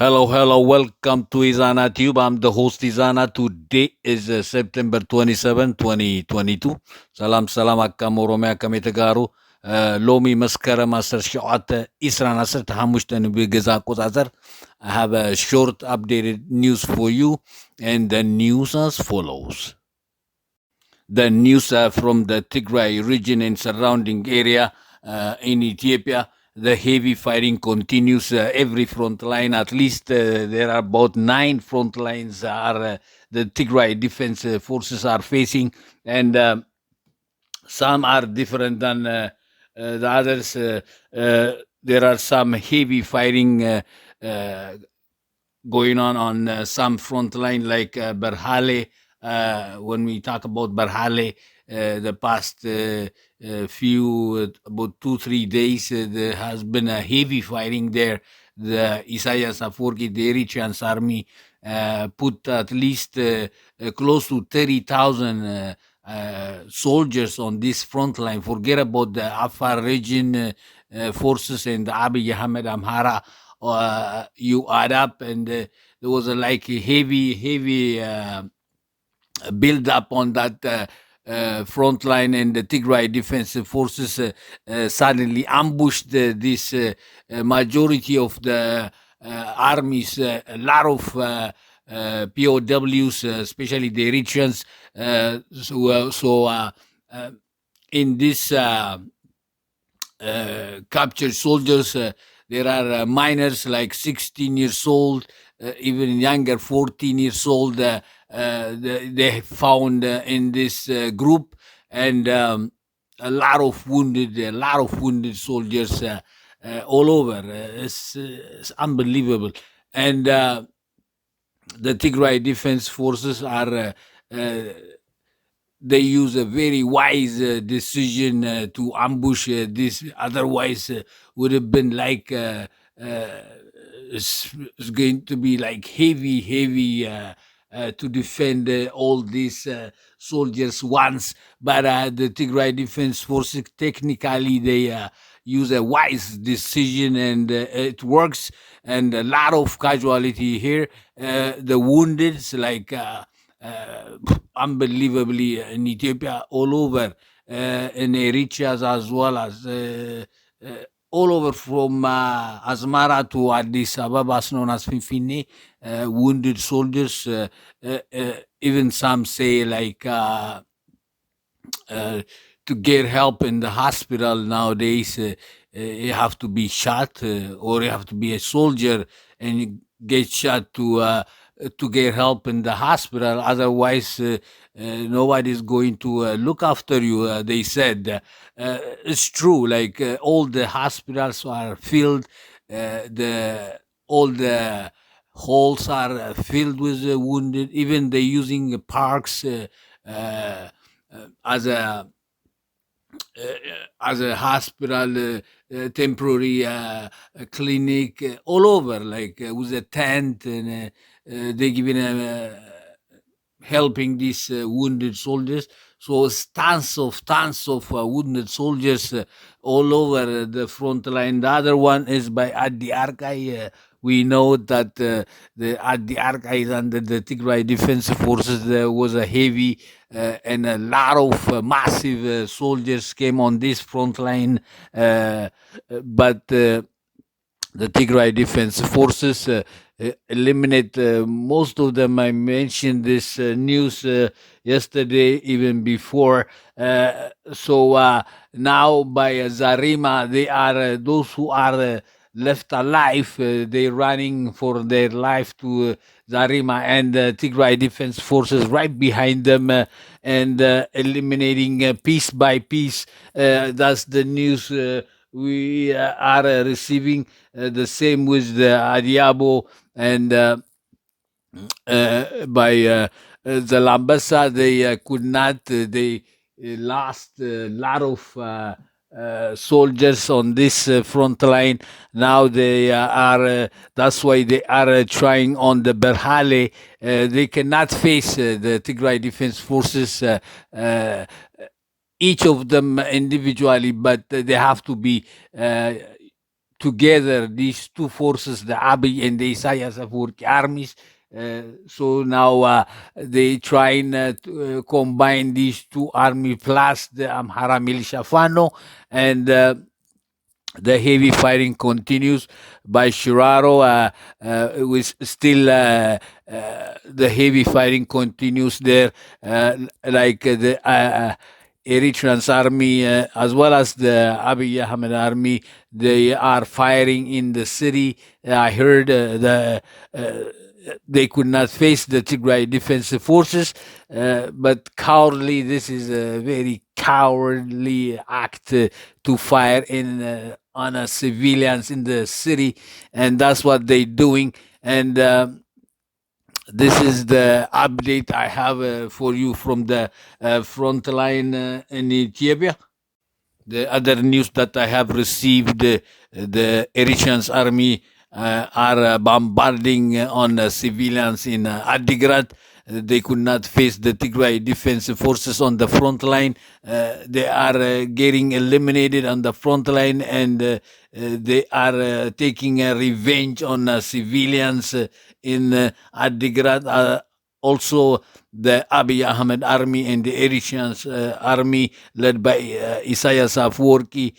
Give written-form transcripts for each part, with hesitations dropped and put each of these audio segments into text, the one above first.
Hello, welcome to Ezana Tube. I'm the host Ezana. Today is September 27, 2022. ሰላም አካም ኦሮሚያ ከመተጋሩ ሎሚ መስከረም 17 ኢስራን 15 በገዛ አቆጣጠር. I have a short updated news for you, and the news as follows. The news from the Tigray region and surrounding area in Ethiopia. The heavy fighting continues. Every front line, at least there are about 9 front lines are the Tigray defense forces are facing, and some are different than the others. There are some heavy fighting going on some front line, like Berhale. When we talk about Berhale, the past about 2-3 days, there has been a heavy fighting there. The Isaias Afwerki, the Eritrean army, put at least close to 30,000 soldiers on this front line. Forget about the Afar region forces and the Abiy Ahmed Amhara. You add up, and there was a heavy build up on that front line, and the Tigray defense forces suddenly ambushed this majority of the armies. A lot of POWs, especially the Eritreans. In this captured soldiers, there are minors like 16 years old, even younger, 14 years old. They found in this group, and a lot of wounded soldiers all over. It's unbelievable. And the Tigray defense forces are they use a very wise decision to ambush this. Otherwise would have been like it's going to be like heavy to defend all these soldiers once. But the Tigray defense forces, technically, they use a wise decision, and it works. And a lot of casualty here. The wounded, like unbelievably in Ethiopia, all over, in Eritrea as well as all over, from Asmara to Addis Ababa, as known as Finfinne, wounded soldiers. Even some say like to get help in the hospital nowadays, you have to be shot, or you have to be a soldier and you get shot to get help in the hospital. Otherwise, nobody's going to look after you. They said it's true. Like all the hospitals are filled. All the halls are filled with wounded. Even they're using parks as a hospital, temporary clinic, all over, like with a tent, and they giving helping these wounded soldiers. So tons of wounded soldiers all over the front line. The other one is by Adi Arkai. We know that the Adi Arkai is under the Tigray Defense Forces. There was a heavy and a lot of massive soldiers came on this front line, but the Tigray Defense Forces eliminate most of them. I mentioned this news yesterday, even before. So now by Zarima, they are those who are left alive. They're running for their life to Zarima, and Tigray Defense Forces right behind them, and eliminating piece by piece. That's the news we are receiving. The same with the Adiabo, and by the Lambasa, they could not. They lost a lot of soldiers on this front line. Now they are. That's why they are trying on the Berhale. They cannot face the Tigray Defense Forces. Each of them individually, but they have to be together these two forces, the Abiy and the Isaias Afwerki armies. So now they trying to combine these two army plus the Amhara militia Fano, and the heavy fighting continues by Shiraro. With still the heavy fighting continues there, like the Eritrean army, as well as the Abiy Ahmed army. They are firing in the city. I heard they could not face the Tigray defensive forces, but cowardly. This is a very cowardly act to fire on civilians in the city, and that's what they're doing. And this is the update I have for you from the front line in Ethiopia. The other news that I have received, the Eritrean army are bombarding on civilians in Adigrat. They could not face the Tigray defensive forces on the front line. They are getting eliminated on the front line, and they are taking a revenge on civilians in Adigrat. Also, the Abiy Ahmed army and the Eritrean army, led by Isaias Afwerki,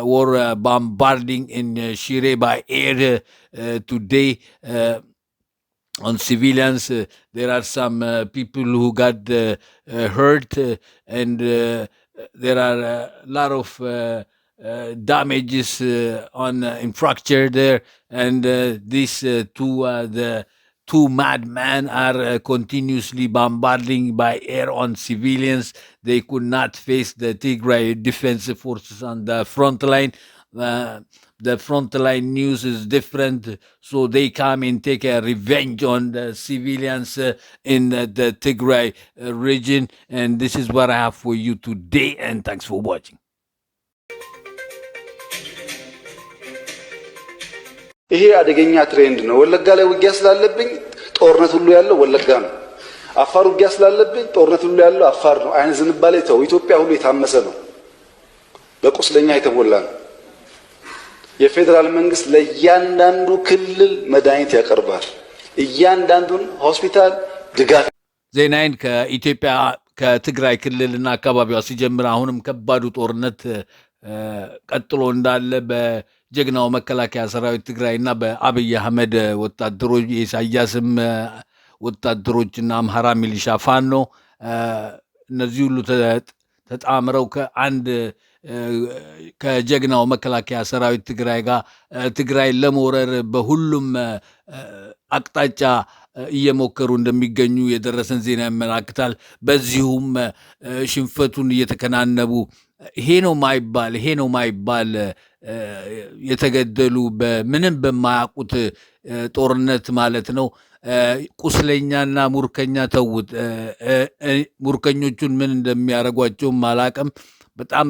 were bombarding in Shire by air today. On civilians, there are some people who got hurt, and there are a lot of damages on infrastructure there. And these two madmen are continuously bombarding by air on civilians. They could not face the Tigray defensive forces on the front line. The frontline news is different, so they come and take a revenge on the civilians in the Tigray region. And this is what I have for you today, and thanks for watching. ይሄ አደገኛ ትሬንድ ነው። ወለጋ ላይ ውጊያ ስላለብኝ ጦርነት ሁሉ ያለው ወለጋ ነው። አፋር ውጊያ ስላለብኝ ጦርነት ሁሉ ያለው አፋር ነው። አይነ ዝንባሌ ተው። ኢትዮጵያ ሁሉ የታመሰ ነው፣ በቁስለኛ የተሞላ ነው። የፌደራል መንግስት ለእያንዳንዱ ክልል መድኃኒት ያቀርባል። እያንዳንዱን ሆስፒታል ድጋፍ ዜናዬን ከኢትዮጵያ ከትግራይ ክልልና አካባቢዋ ሲጀምር አሁንም ከባዱ ጦርነት ቀጥሎ እንዳለ በጀግናው መከላከያ ሰራዊት ትግራይና በአብይ አህመድ ወታደሮች የኢሳያስም ወታደሮችና አምሃራ ሚሊሻ ፋኖ እነዚህ ሁሉ ተጣምረው ከጀግናው መከላከያ ሰራዊት ትግራይ ጋር ትግራይ ለመውረር በሁሉም አቅጣጫ እየሞከሩ እንደሚገኙ የደረሰን ዜና ያመላክታል። በዚሁም ሽንፈቱን እየተከናነቡ ይሄ ነው ማይባል የተገደሉ በምንም በማያውቁት ጦርነት ማለት ነው። ቁስለኛና ሙርከኛ ተውት። ሙርከኞቹን ምን እንደሚያደርጓቸውም አላቅም።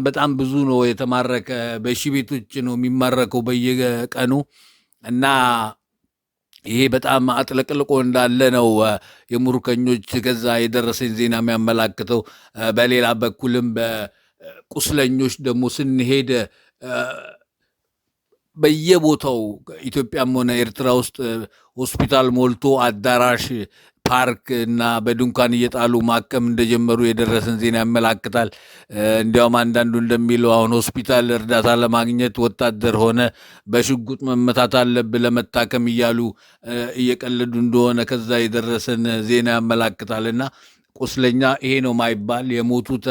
በጣም ብዙ ነው የተማረከ። በሺህ ቤቶች ነው የሚማረከው በየቀኑ እና ይሄ በጣም አጥለቅልቆ እንዳለ ነው የሙርከኞች ከዛ የደረሰኝ ዜና የሚያመላክተው። በሌላ በኩልም በቁስለኞች ደግሞ ስንሄድ በየቦታው ኢትዮጵያም ሆነ ኤርትራ ውስጥ ሆስፒታል ሞልቶ አዳራሽ፣ ፓርክ እና በድንኳን እየጣሉ ማከም እንደጀመሩ የደረሰን ዜና ያመላክታል። እንዲያውም አንዳንዱ እንደሚለው አሁን ሆስፒታል እርዳታ ለማግኘት ወታደር ሆነ በሽጉጥ መመታት አለብህ ለመታከም እያሉ እየቀለዱ እንደሆነ ከዛ የደረሰን ዜና ያመላክታልና ቁስለኛ ይሄ ነው ማይባል የሞቱት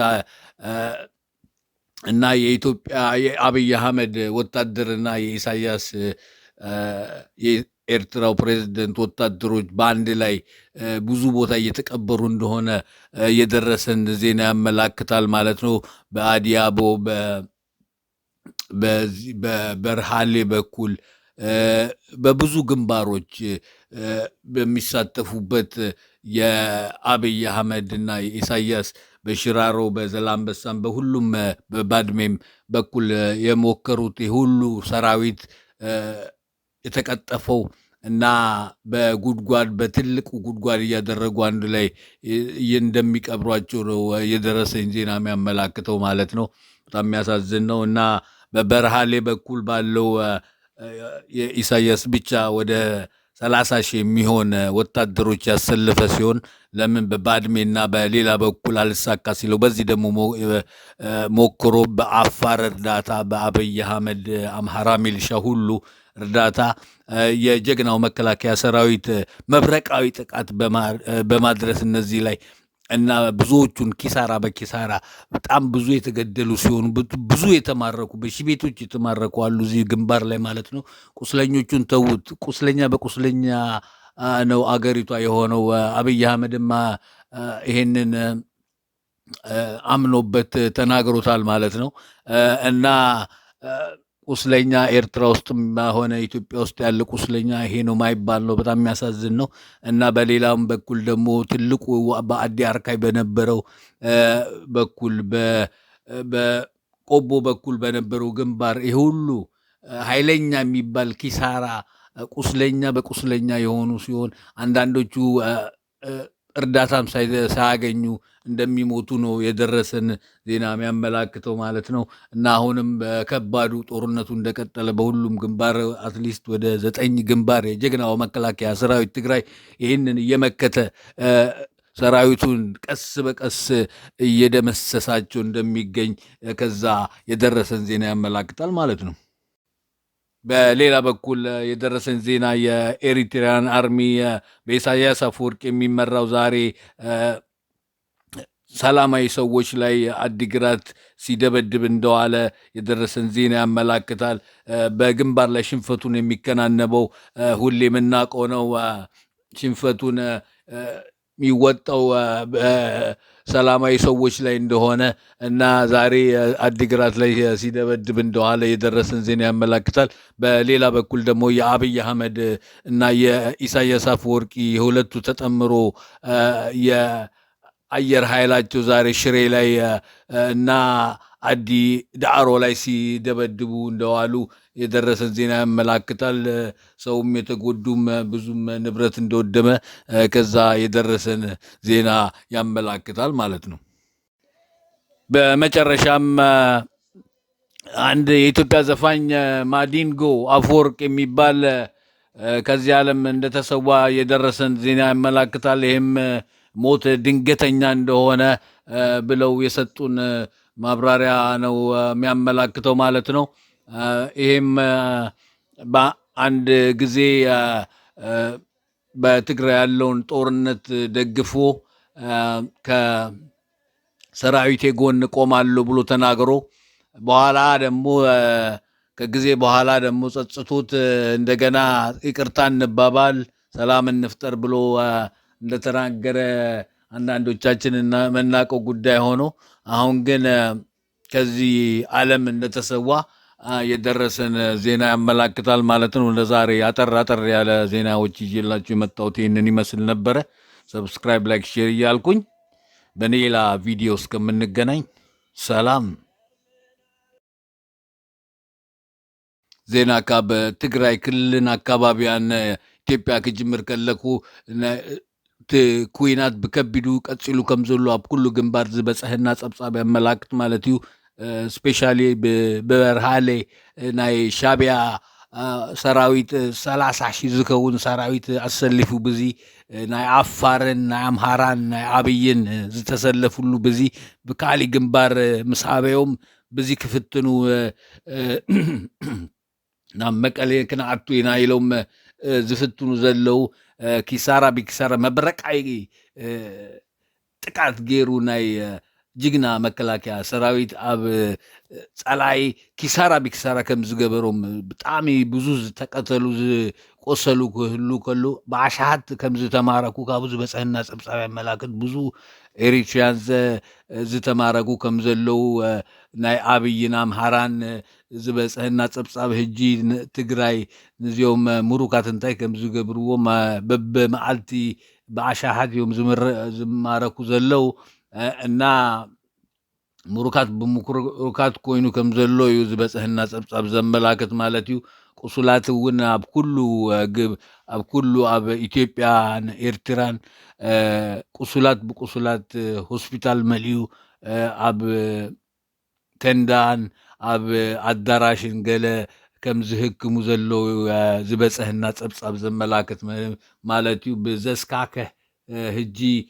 እና የኢትዮጵያ የአብይ አህመድ ወታደርና የኢሳያስ የኤርትራው ፕሬዝደንት ወታደሮች በአንድ ላይ ብዙ ቦታ እየተቀበሩ እንደሆነ የደረሰን ዜና ያመላክታል ማለት ነው። በአዲያቦ በበርሃሌ በኩል በብዙ ግንባሮች በሚሳተፉበት የአብይ አህመድና የኢሳያስ በሽራሮ በዘላንበሳም በሁሉም በባድሜም በኩል የሞከሩት የሁሉ ሰራዊት የተቀጠፈው እና በጉድጓድ በትልቁ ጉድጓድ እያደረጉ አንድ ላይ እንደሚቀብሯቸው ነው የደረሰኝ ዜና የሚያመላክተው ማለት ነው። በጣም የሚያሳዝን ነው እና በበርሃሌ በኩል ባለው የኢሳያስ ብቻ ወደ 30 ሺህ የሚሆን ወታደሮች ያሰለፈ ሲሆን ለምን በባድሜና በሌላ በኩል አልሳካ ሲለው በዚህ ደግሞ ሞክሮ በአፋር እርዳታ በአብይ አህመድ አምሃራ ሚሊሻ ሁሉ እርዳታ የጀግናው መከላከያ ሰራዊት መብረቃዊ ጥቃት በማድረስ እነዚህ ላይ እና ብዙዎቹን ኪሳራ በኪሳራ በጣም ብዙ የተገደሉ ሲሆኑ ብዙ የተማረኩ በሺቤቶች የተማረኩ አሉ እዚህ ግንባር ላይ ማለት ነው። ቁስለኞቹን ተውት። ቁስለኛ በቁስለኛ ነው አገሪቷ የሆነው። አብይ አህመድማ ይሄንን አምኖበት ተናግሮታል ማለት ነው። እና ቁስለኛ ኤርትራ ውስጥም ሆነ ኢትዮጵያ ውስጥ ያለ ቁስለኛ ይሄ ነው ማይባል ነው። በጣም የሚያሳዝን ነው። እና በሌላም በኩል ደግሞ ትልቁ በአዲ አርካይ በነበረው በኩል በቆቦ በኩል በነበረው ግንባር ይሄ ሁሉ ኃይለኛ የሚባል ኪሳራ ቁስለኛ በቁስለኛ የሆኑ ሲሆን አንዳንዶቹ እርዳታም ሳያገኙ እንደሚሞቱ ነው የደረሰን ዜና የሚያመላክተው ማለት ነው። እና አሁንም በከባዱ ጦርነቱ እንደቀጠለ በሁሉም ግንባር አትሊስት ወደ 9 ግንባር የጀግናው መከላከያ ሰራዊት ትግራይ ይህንን እየመከተ ሰራዊቱን ቀስ በቀስ እየደመሰሳቸው እንደሚገኝ ከዛ የደረሰን ዜና ያመላክታል ማለት ነው። በሌላ በኩል የደረሰን ዜና የኤሪትሪያን አርሚ በኢሳያስ አፈወርቂ የሚመራው ዛሬ ሰላማዊ ሰዎች ላይ አዲግራት ሲደበድብ እንደዋለ የደረሰን ዜና ያመላክታል። በግንባር ላይ ሽንፈቱን የሚከናነበው ሁሌ የምናውቀው ነው። ሽንፈቱን የሚወጣው ሰላማዊ ሰዎች ላይ እንደሆነ እና ዛሬ አዲግራት ላይ ሲደበድብ እንደዋለ የደረሰን ዜና ያመላክታል። በሌላ በኩል ደግሞ የአብይ አህመድ እና የኢሳያስ አፈወርቂ የሁለቱ ተጠምሮ የአየር ኃይላቸው ዛሬ ሽሬ ላይ እና አዲ ዳዕሮ ላይ ሲደበድቡ እንደዋሉ የደረሰን ዜና ያመላክታል። ሰውም የተጎዱም ብዙም ንብረት እንደወደመ ከዛ የደረሰን ዜና ያመላክታል ማለት ነው። በመጨረሻም አንድ የኢትዮጵያ ዘፋኝ ማዲንጎ አፈወርቅ የሚባል ከዚህ ዓለም እንደተሰዋ የደረሰን ዜና ያመላክታል። ይህም ሞት ድንገተኛ እንደሆነ ብለው የሰጡን ማብራሪያ ነው የሚያመላክተው ማለት ነው። ይሄም በአንድ ጊዜ በትግራይ ያለውን ጦርነት ደግፎ ከሰራዊቴ ጎን ቆማለሁ ብሎ ተናግሮ በኋላ ደግሞ ከጊዜ በኋላ ደግሞ ጸጽቶት እንደገና ይቅርታ እንባባል ሰላም እንፍጠር ብሎ እንደተናገረ አንዳንዶቻችን መናቀው ጉዳይ ሆኖ አሁን ግን ከዚህ ዓለም እንደተሰዋ የደረሰን ዜና ያመላክታል ማለት ነው። ለዛሬ አጠር ያለ ዜናዎች ይዤላችሁ የመጣሁት ይህንን ይመስል ነበረ። ሰብስክራይብ፣ ላይክ፣ ሼር እያልኩኝ በሌላ ቪዲዮ እስከምንገናኝ ሰላም። ዜና ካብ ትግራይ ክልልን አካባቢያን ኢትዮጵያ ክጅምር ከለኩ ኹይናት ብከቢዱ ቀፂሉ ከም ዘሎ ኣብ ኩሉ ግንባር ዝበፅሐና ፀብፃብ ያመላክት ማለት እዩ። ስፔሻሊ በበርሃሌ ናይ ሻዕቢያ ሰራዊት 30,000 ዝከውን ሰራዊት ኣሰሊፉ ብዚ ናይ ዓፋርን ናይ ኣምሃራን ናይ ዓብይን ዝተሰለፍሉ ብዚ ብካሊእ ግንባር ምስ ሃበዮም ብዚ ክፍትኑ ናብ መቀለ ክንኣቱ ኢና ኢሎም ዝፍትኑ ዘለው ኪሳራ ቢኪሳራ መብረቃይ ጥቃት ገይሩ ናይ ጅግና መከላከያ ሰራዊት ኣብ ጸላይ ኪሳራ ቢኪሳራ ከም ዝገበሮም ብጣዕሚ ብዙ ዝተቀተሉ ዝቆሰሉ ክህሉ ከሉ ብዓሻሃት ከም ዝተማረኩ ካብኡ ዝበፅሐና ፀብፃብ ያመላክት ብዙ ኤሪትሪያን ዝተማረኩ ከም ዘለው ናይ ዓብይን ኣምሃራን ዝበፅሐና ፀብፃብ ሕጂ ትግራይ ነዚኦም ሙሩኻት እንታይ ከም ዝገብርዎም በብመዓልቲ ብዓሻሃት እዮም ዝማረኩ ዘለው እና ሙሩኻት ብሙሩኻት ኮይኑ ከም ዘሎ እዩ ዝበፅሐና ፀብፃብ ዘመላክት ማለት እዩ። ቁስላት እውን ኣብ ኩሉ ኣብ ኢትዮጵያን ኤርትራን ቁስላት ብቁስላት ሆስፒታል መሊኡ ኣብ ከንዳን ኣብ ኣዳራሽን ገለ كم زهك مزلو زبسهنا تصبصب زملاكت مالتيو بزسكاكه هجي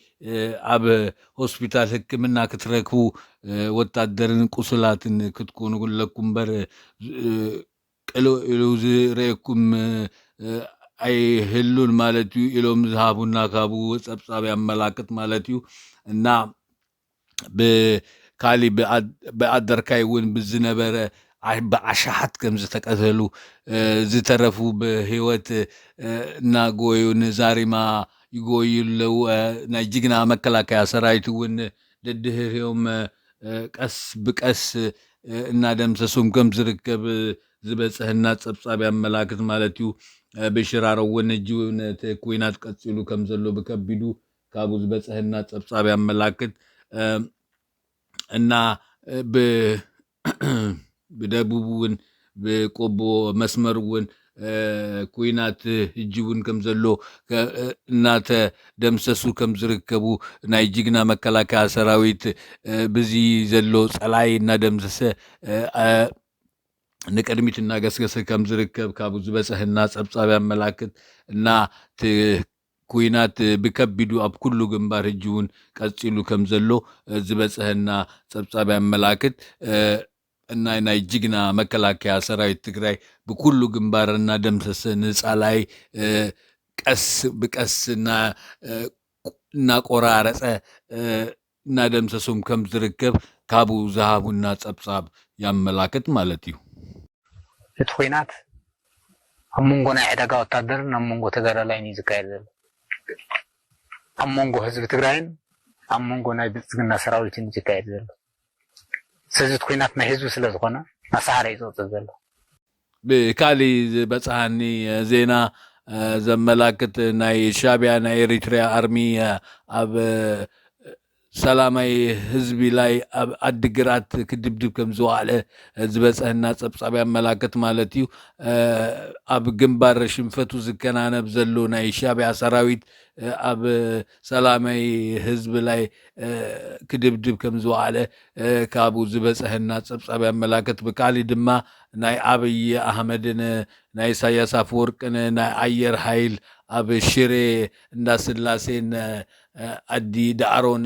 اب هوسبيتال حكمنا كتركبو وتادرن ቁስላትን ክትኮኑ ለኩም በር قالوا زريكم اي هلون مالتيو إلهم ذهبونا كابو تصبصب يملاكت مالتيو እና بكالي بأدركاي وين بزنبره بعشحت كم زتقتلوا زترفوا بهيوت ناغويو نزاري ما يقولوا ناجينا مكلاكا سرايتون ددهر يوم قس بقس እናደምሰሱም ከም ዝርከብ ዝበጽሕና ጸብጻብ ያመላክት ማለትዩ በሽራረው ወነጂውን ኹይናት ቀጽሉ ከም ዘሎ በከቢዱ ካብኡ ዝበጽሕና ጸብጻብ ያመላክት እና በደቡብውን በቆቦ መስመርውን ኹይናት እጅውን ከም ዘሎ እናተ ደምሰሱ ከም ዝርከቡ ናይ ጅግና መከላከያ ሰራዊት በዚ ዘሎ ጸላይ እና ደምሰሰ ንቀድሚት እና ገስገሰ ከም ዝርከብ ካብኡ ዝበጽሕና ጸብጻብ ያመላክት እና ኹይናት በከቢዱ ኣብ ኩሉ ግንባር እጅውን ቀጽሉ ከም ዘሎ ዝበጽሕና ጸብጻብ ያመላክት እና ናይ ጅግና መከላከያ ሰራዊት ትግራይ በኩሉ ግንባርና ደምሰሰ ንጻላይ ቀስ በቀስና እና ቆራረጸ እና ደምሰሱም ከም ዝርከብ ካቡ ዘሃቡና ጸብጻብ ያመላክት ማለት እዩ እቲ ኹይናት አሞንጎ ናይ ዕዳጋ ወታደርን አሞንጎ ተጋዳላይን ይዝካየድ ዘሎ አሞንጎ ህዝብ ትግራይን አሞንጎ ናይ ብልጽግና ሰራዊትን ይዝካየድ ዘሎ سجد ኹይናት ናይ ህዝብ ስለ ዝኾነ ማሳሃራ ይጾጽ ዘሎ በካሊ በጻሃኒ ዜና ዘመላክት ናይ ሻቢያ ናይ ኤሪትሪያ አርሚ አብ ሰላማይ ህዝቢ ላይ አብ አድግራት ክድብድብ ከም ዝዋዕለ ዝበጽሕና ጸብጻብ ያመላክት ማለት እዩ አብ ግንባር ሽንፈቱ ዝከናነብ ዘሎ ናይ ሻቢያ ሰራዊት አብ ሰላማይ ህዝብ ላይ ክድብድብ ከም ዝዋዕለ ካብኡ ዝበጽሕና ጸብጻብ ያመላክት በካሊ ድማ ናይ አብይ አህመድን ናይ ኢሳያስ አፈወርቅን ናይ አየር ኃይል አብ ሽሬ እንዳስላሴን አዲ ዳዕሮን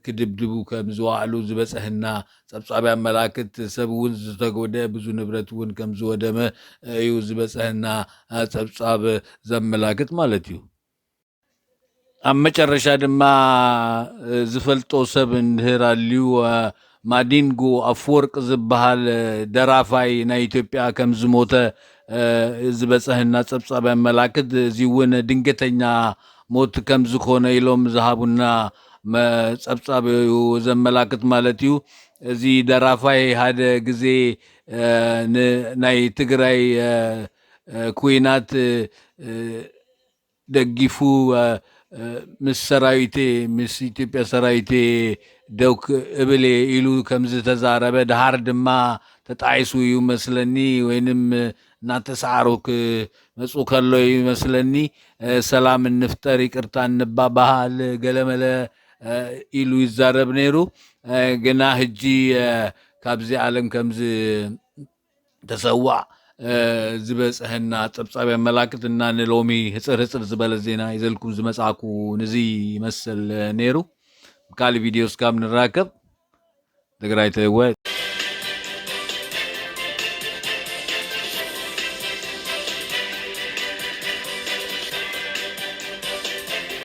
ክድብድቡ ከም ዝዋዕሉ ዝበጽሕና ጸብጻብ ያመላክት ሰብውን ዝተጎደ ብዙ ንብረትውን ከም ዝወደመ እዩ ዝበጽሕና ጸብጻብ ዘመላክት ማለት እዩ ኣብ መጨረሻ ድማ ዝፈልጦ ሰብ እንድህራልዩ ማዲንጎ አፈወርቅ ዝበሃል ደራፋይ ናይ ኢትዮጵያ ከም ዝሞተ ዝበጽሕና ጸብጻብ ያመላክት እዚውን ድንገተኛ ሞት ከም ዝኾነ ኢሎም ዝሃቡና ጸብጻብ ዘመላክት ማለት እዩ እዚ ደራፋይ ሓደ ግዜ ናይ ትግራይ ኹይናት ደጊፉ ምስ ሰራዊቴ ምስ ኢትዮጵያ ሰራዊቴ ደውክ እብሌ ኢሉ ከም ዝተዛረበ ድሃር ድማ ተጣይሱ ይመስለኒ ወይንም ናተሳዓሩክ መጹ ከሎ ይመስለኒ ሰላም እንፍጠር ይቅርታ እንባባል ገለመለ ኢሉ ይዛረብ ነይሩ ገና ህጂ ካብዚ ዓለም ከምዚ ተሰዋዕ ዝበጽሕና ጸብጻብ ያመላክት እና ንሎሚ ህጽር ዝበለ ዜና ይዘልኩም ዝመጻኩ ንዚ ይመስል ነይሩ ካሊ ቪዲዮስ ካብ ንራከብ ትግራይ ተወት